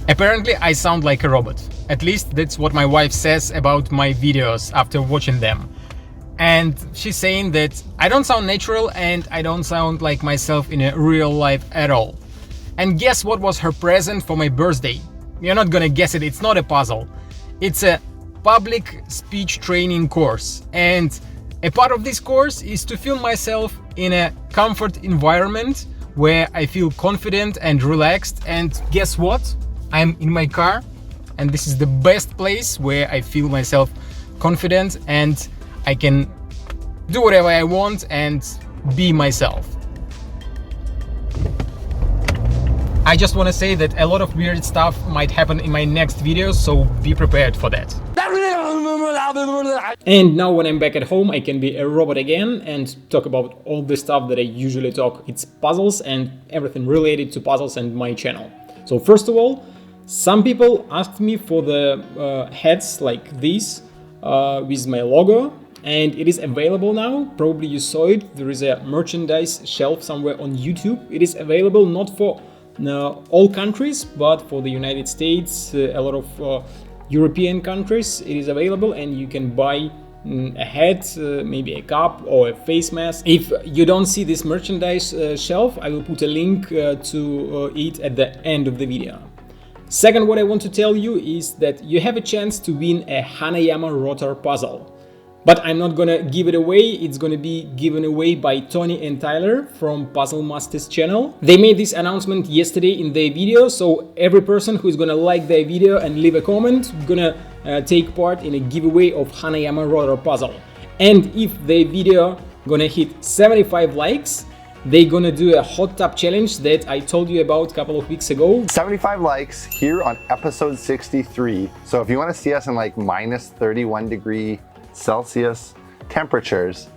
Apparently I sound like a robot. At least that's what my wife says about my videos after watching them. And she's saying that I don't sound natural and I don't sound like myself in a real life at all. And guess what was her present for my birthday? You're not gonna guess it, it's not a puzzle. It's a public speech training course. And a part of this course is to film myself in a comfort environment where I feel confident and relaxed. And guess what? I'm in my car, and this is the best place where I feel myself confident and I can do whatever I want and be myself. I just want to say that a lot of weird stuff might happen in my next videos, so be prepared for that. And now when I'm back at home, I can be a robot again and talk about all the stuff that I usually talk. It's puzzles and everything related to puzzles and my channel. So first of all, some people asked me for the hats like this with my logo, and it is available now. Probably you saw it. There is a merchandise shelf somewhere on YouTube. It is available not for all countries, but for the United States, a lot of European countries it is available, and you can buy a hat, maybe a cap or a face mask. If you don't see this merchandise shelf, I will put a link to it at the end of the video. Second, what I want to tell you is that you have a chance to win a Hanayama rotor puzzle. But I'm not gonna give it away, it's gonna be given away by Tony and Tyler from Puzzle Masters channel. They made this announcement yesterday in their video, so every person who is gonna like their video and leave a comment gonna take part in a giveaway of Hanayama rotor puzzle. And if their video gonna hit 75 likes, they're gonna do a hot tub challenge that I told you about a couple of weeks ago. 75 likes here on episode 63. So if you wanna see us in like minus 31 degree Celsius temperatures,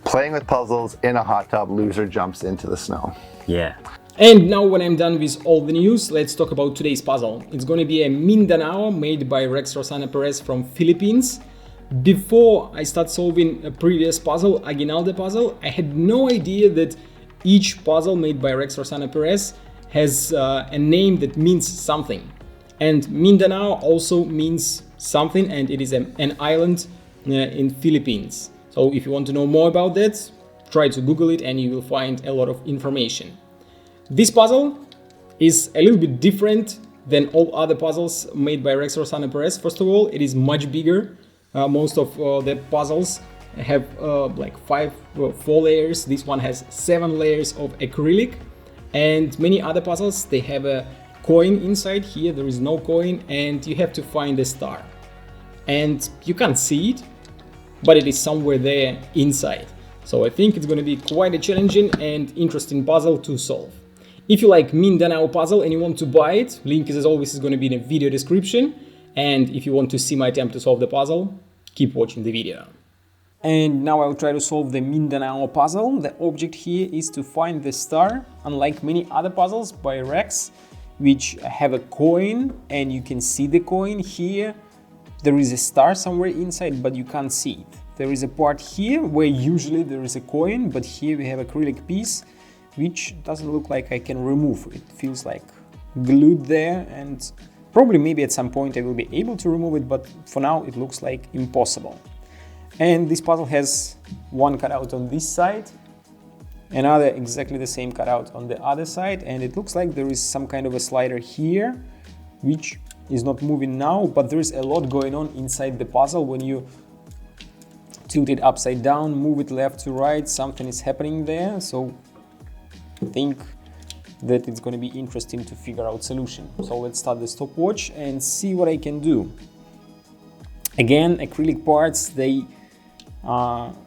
playing with puzzles in a hot tub, loser jumps into the snow. Yeah. And now when I'm done with all the news, let's talk about today's puzzle. It's going to be a Mindanao made by Rex Rossano Perez from Philippines. Before I start solving a previous puzzle, Aguinaldo puzzle, I had no idea that each puzzle made by Rex Rossano Perez has a name that means something. And Mindanao also means something, and it is an island in Philippines. So if you want to know more about that, try to Google it and you will find a lot of information. This puzzle is a little bit different than all other puzzles made by Rex Rossano Perez. First of all, it is much bigger. Most of the puzzles have like 4 layers. This one has 7 layers of acrylic, and many other puzzles, they have a coin inside. Here there is no coin, and you have to find a star. And you can't see it, but it is somewhere there inside. So I think it's going to be quite a challenging and interesting puzzle to solve. If you like Mindanao puzzle and you want to buy it, link as always is going to be in the video description. And if you want to see my attempt to solve the puzzle, keep watching the video. And now I'll try to solve the Mindanao puzzle. The object here is to find the star. Unlike many other puzzles by Rex, which have a coin and you can see the coin here, there is a star somewhere inside, but you can't see it. There is a part here where usually there is a coin, but here we have an acrylic piece, which doesn't look like I can remove. It feels like glued there, and probably maybe at some point I will be able to remove it, but for now it looks like impossible. And this puzzle has one cutout on this side, another exactly the same cutout on the other side, and it looks like there is some kind of a slider here, which is not moving now, but there is a lot going on inside the puzzle. When you tilt it upside down, move it left to right, something is happening there. So I think that it's going to be interesting to figure out solution. So let's start the stopwatch and see what I can do. Again, acrylic parts, they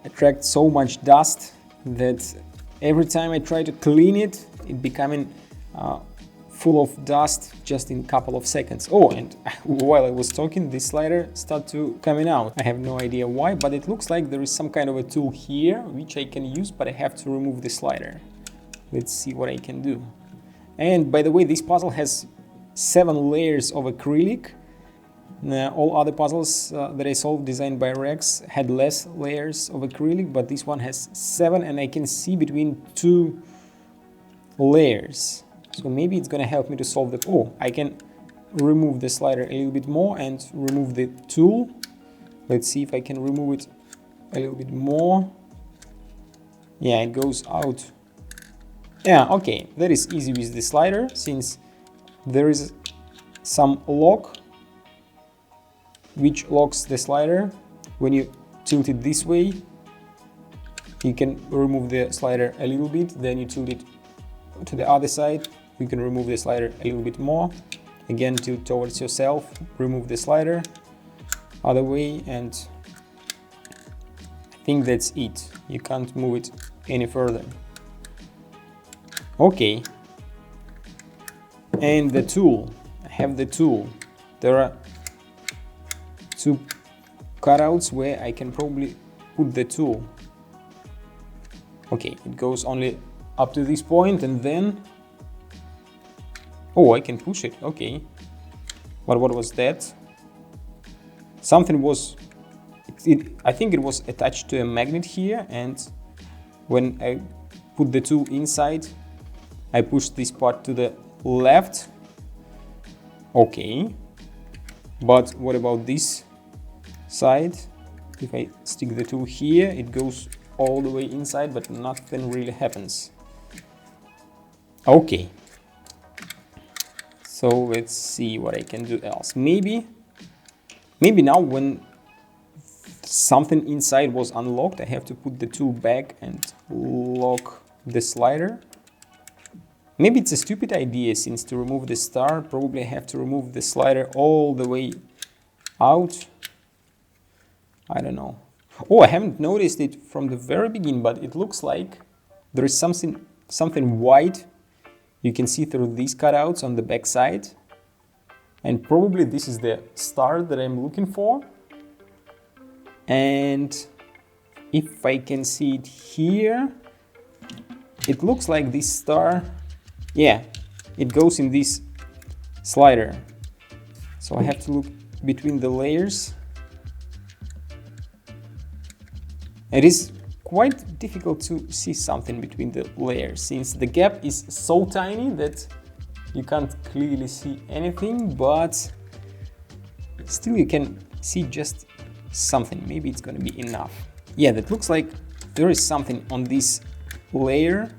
attract so much dust that every time I try to clean it, it becoming full of dust just in a couple of seconds. Oh, and while I was talking, this slider started to coming out. I have no idea why, but it looks like there is some kind of a tool here which I can use, but I have to remove the slider. Let's see what I can do. And by the way, this puzzle has 7 layers of acrylic. All other puzzles that I solved designed by Rex had less layers of acrylic, but this one has 7, and I can see between 2 layers. So maybe it's gonna help me to solve the... Oh, I can remove the slider a little bit more and remove the tool. Let's see if I can remove it a little bit more. Yeah, it goes out. Yeah, okay, that is easy with the slider, since there is some lock which locks the slider. When you tilt it this way, you can remove the slider a little bit, then you tilt it to the other side, you can remove the slider a little bit more. Again, tilt towards yourself, remove the slider, other way, and I think that's it. You can't move it any further. Okay. And the tool. I have the tool. There are two cutouts where I can probably put the tool. Okay, it goes only up to this point, and then... Oh, I can push it, okay. But what was that? Something was... I think it was attached to a magnet here, and when I put the tool inside, I pushed this part to the left. Okay. But what about this side? If I stick the tool here, it goes all the way inside, but nothing really happens. Okay. So let's see what I can do else. Maybe now when something inside was unlocked, I have to put the tool back and lock the slider. Maybe it's a stupid idea, since to remove the star, probably I have to remove the slider all the way out. I don't know. Oh, I haven't noticed it from the very beginning, but it looks like there is something white you can see through these cutouts on the back side. And probably this is the star that I'm looking for. And if I can see it here, it looks like this star, yeah, it goes in this slider. So I have to look between the layers. It is quite difficult to see something between the layers, since the gap is so tiny that you can't clearly see anything, but still you can see just something. Maybe it's gonna be enough. Yeah, that looks like there is something on this layer,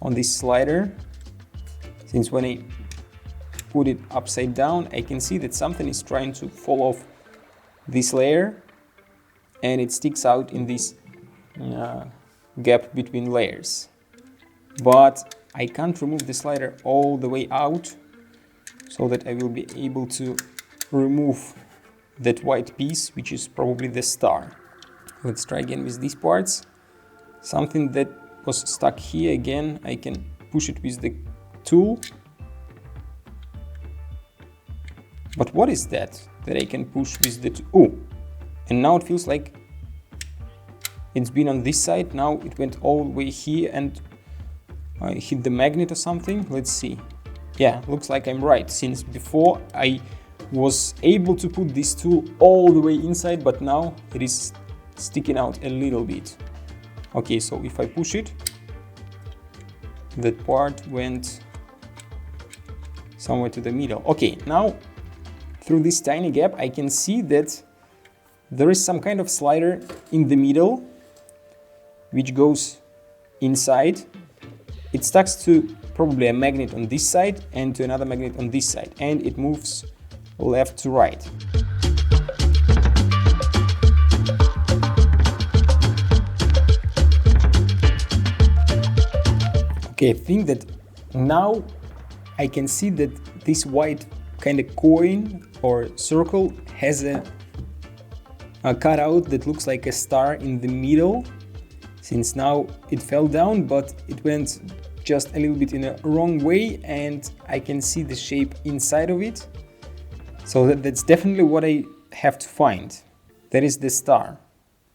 on this slider, since when I put it upside down, I can see that something is trying to fall off this layer, and it sticks out in this gap between layers. But I can't remove the slider all the way out, so that I will be able to remove that white piece, which is probably the star. Let's try again with these parts. Something that was stuck here, again, I can push it with the tool. But what is that I can push with the tool? Oh, and now it feels like it's been on this side. Now it went all the way here and I hit the magnet or something. Let's see. Yeah, looks like I'm right, since before I was able to put this tool all the way inside, but now it is sticking out a little bit. Okay, so if I push it, that part went somewhere to the middle. Okay, now through this tiny gap I can see that there is some kind of slider in the middle which goes inside. It sticks to probably a magnet on this side and to another magnet on this side, and it moves left to right. Okay, I think that now I can see that this white kind of coin or circle has a cutout that looks like a star in the middle, since now it fell down, but it went just a little bit in a wrong way, and I can see the shape inside of it. So that's definitely what I have to find. That is the star,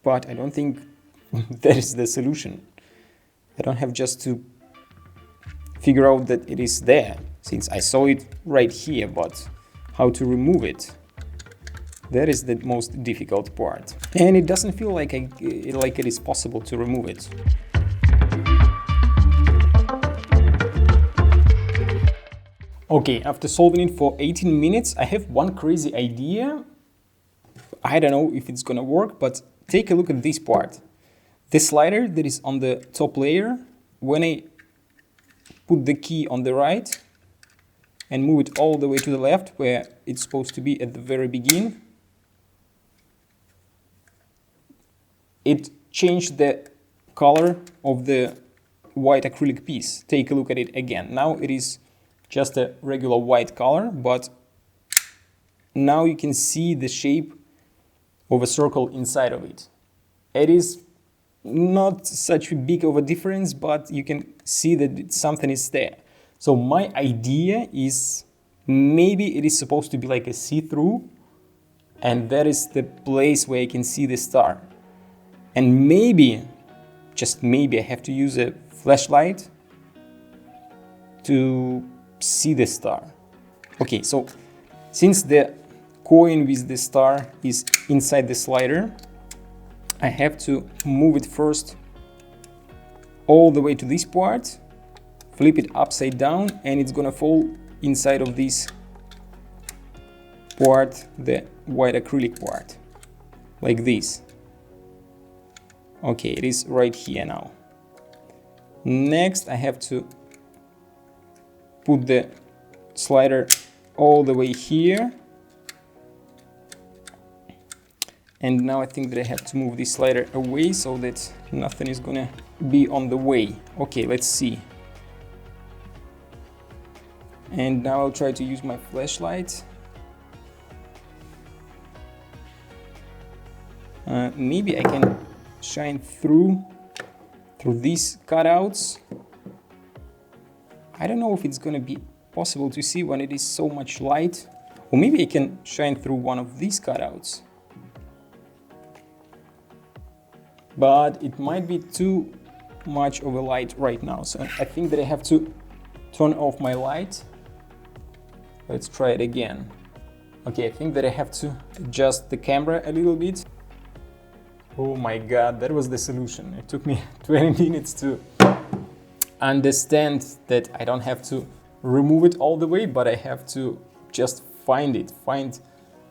but I don't think that is the solution. I don't have just to figure out that it is there, since I saw it right here, but how to remove it? That is the most difficult part. And it doesn't feel like it is possible to remove it. Okay, after solving it for 18 minutes, I have one crazy idea. I don't know if it's gonna work, but take a look at this part. The slider that is on the top layer, when I put the key on the right and move it all the way to the left where it's supposed to be at the very beginning, it changed the color of the white acrylic piece. Take a look at it again. Now it is just a regular white color, but now you can see the shape of a circle inside of it. It is not such a big of a difference, but you can see that something is there. So my idea is maybe it is supposed to be like a see-through, and that is the place where I can see the star. And maybe, just maybe, I have to use a flashlight to see the star. Okay, so since the coin with the star is inside the slider, I have to move it first all the way to this part, flip it upside down, and it's gonna fall inside of this part, the white acrylic part, like this. Okay, it is right here now. Next, I have to put the slider all the way here. And now I think that I have to move this slider away so that nothing is gonna be on the way. Okay, let's see. And now I'll try to use my flashlight. Maybe I can shine through these cutouts. I don't know if it's gonna be possible to see when it is so much light. Or maybe I can shine through one of these cutouts. But it might be too much of a light right now. So I think that I have to turn off my light. Let's try it again. Okay, I think that I have to adjust the camera a little bit. Oh my God, that was the solution. It took me 20 minutes to understand that I don't have to remove it all the way, but I have to just find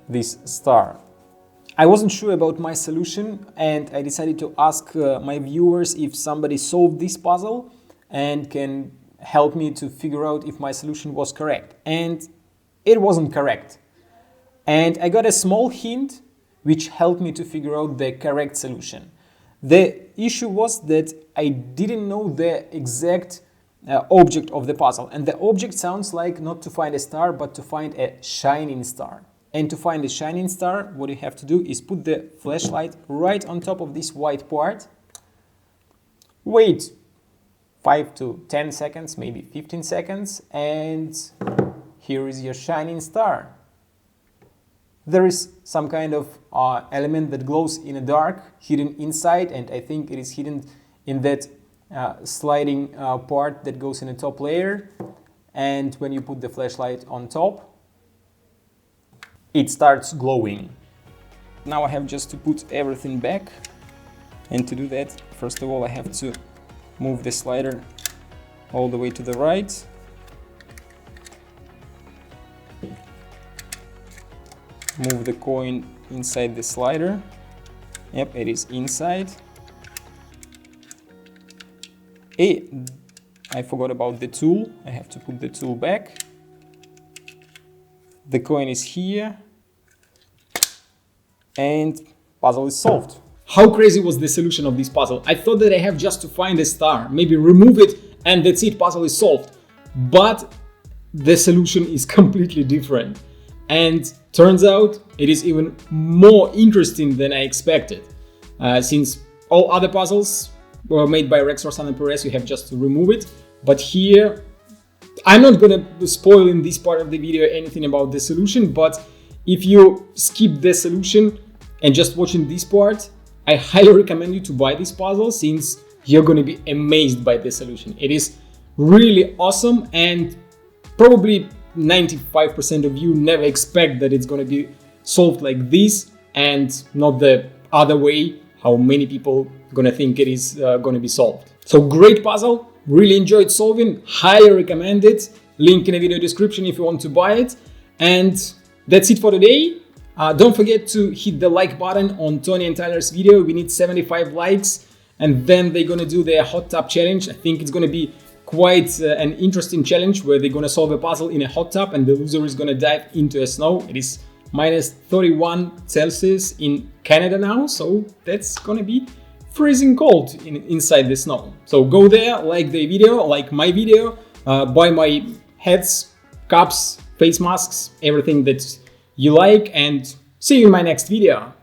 this star. I wasn't sure about my solution, and I decided to ask my viewers if somebody solved this puzzle and can help me to figure out if my solution was correct. And it wasn't correct. And I got a small hint which helped me to figure out the correct solution. The issue was that I didn't know the exact object of the puzzle. And the object sounds like not to find a star, but to find a shining star. And to find a shining star, what you have to do is put the flashlight right on top of this white part. Wait 5 to 10 seconds, maybe 15 seconds, and here is your shining star. There is some kind of element that glows in the dark, hidden inside, and I think it is hidden in that sliding part that goes in the top layer. And when you put the flashlight on top, it starts glowing. Now I have just to put everything back, and to do that, first of all, I have to move the slider all the way to the right. Move the coin inside the slider. Yep, it is inside. Hey, I forgot about the tool. I have to put the tool back. The coin is here, and puzzle is solved. How crazy was the solution of this puzzle? I thought that I have just to find a star, maybe remove it, and that's it, puzzle is solved. But the solution is completely different. And turns out it is even more interesting than I expected. Since all other puzzles were made by Rex Rossano Perez, you have just to remove it. But here, I'm not gonna spoil in this part of the video anything about the solution, but if you skip the solution and just watching this part, I highly recommend you to buy this puzzle, since you're gonna be amazed by the solution. It is really awesome, and probably 95% of you never expect that it's gonna be solved like this and not the other way, how many people gonna think it is gonna be solved. So great puzzle. Really enjoyed solving, highly recommend it. link in the video description if you want to buy it. And that's it for today. Don't forget to hit the like button on Tony and Tyler's video. We need 75 likes, and then they're gonna do their hot tub challenge. I think it's gonna be quite an interesting challenge where they're gonna solve a puzzle in a hot tub and the loser is gonna dive into a snow. It is minus 31 Celsius in Canada now, so that's gonna be freezing cold inside the snow. So go there, like the video, like my video, buy my hats, cups, face masks, everything that you like, and see you in my next video.